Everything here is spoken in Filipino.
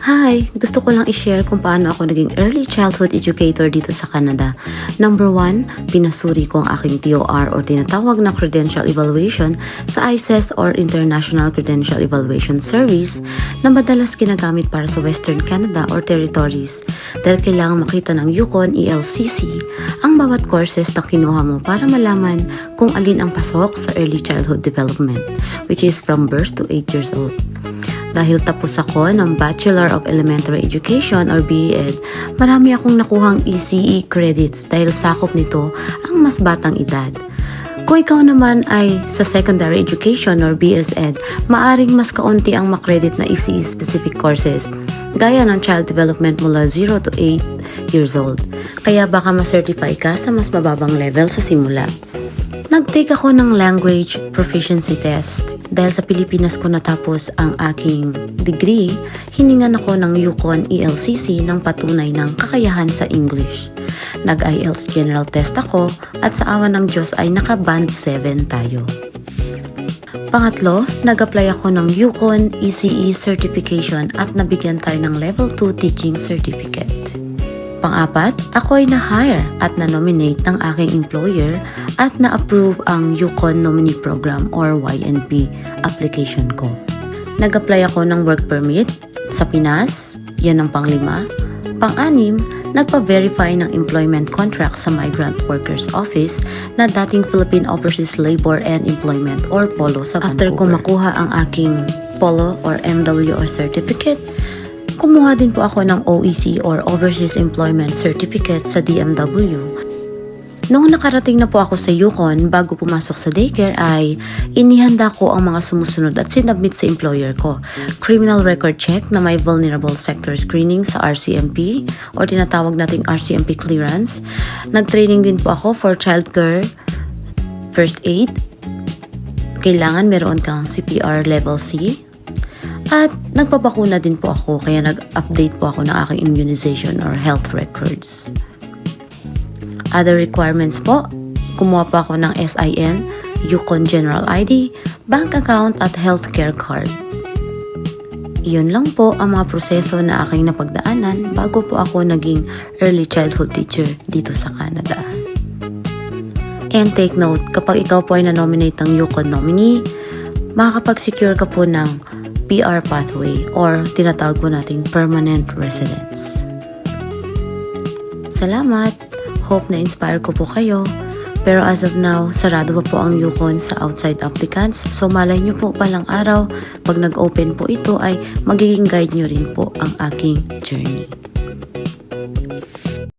Hi! Gusto ko lang i-share kung paano ako naging early childhood educator dito sa Canada. Number 1, pinasuri ko ang aking TOR or tinatawag na Credential Evaluation sa ICES or International Credential Evaluation Service na madalas ginagamit para sa Western Canada or territories dahil kailangan makita ng Yukon ELCC ang bawat courses na kinuha mo para malaman kung alin ang pasok sa early childhood development, which is from birth to 8 years old. Dahil tapos ako ng Bachelor of Elementary Education or BEd, marami akong nakuhang ECE credits dahil sakop nito ang mas batang edad. Kung ikaw naman ay sa Secondary Education or BSEd, maaring mas kaunti ang makredit na ECE specific courses, gaya ng Child Development mula 0 to 8 years old. Kaya baka ma-certify ka sa mas mababang level sa simula. Nag-take ako ng language proficiency test. Dahil sa Pilipinas ko natapos ang aking degree, hiningan ako ng Yukon ELCC ng patunay ng kakayahan sa English. Nag-IELTS general test ako at sa awa ng Diyos ay naka-band 7 tayo. Pangatlo, nag-apply ako ng Yukon ECE certification at nabigyan tayo ng level 2 teaching certificate. Pang-apat, ako ay na-hire at na-nominate ng aking employer at na-approve ang Yukon Nominee Program or YNP application ko. Nag-apply ako ng work permit sa Pinas, yan ang pang-5. Pang-6, nagpa-verify ng employment contract sa Migrant Workers Office na dating Philippine Overseas Labor and Employment or POLO sa Vancouver. After ko makuha ang aking POLO or MWO certificate, kumuha din po ako ng OEC or Overseas Employment Certificate sa DMW. Noong nakarating na po ako sa Yukon bago pumasok sa daycare ay inihanda ko ang mga sumusunod at sinubmit sa employer ko. Criminal record check na may vulnerable sector screening sa RCMP or tinatawag nating RCMP clearance. Nag-training din po ako for childcare, first aid. Kailangan meron kang CPR level C. At nagpapakuna din po ako kaya nag-update po ako ng aking immunization or health records. Other requirements po, kumuha po ako ng SIN, Yukon General ID, bank account at healthcare card. Iyon lang po ang mga proseso na aking napagdaanan bago po ako naging early childhood teacher dito sa Canada. And take note, kapag ikaw po ay na-nominate ng Yukon nominee, makakapag-secure ka po ng PR pathway or tinatawag po nating permanent residence. Salamat! Hope na inspire ko po kayo. Pero as of now, sarado pa po ang Yukon sa outside applicants. So malay nyo po palang araw, pag nag-open po ito ay magiging guide nyo rin po ang aking journey.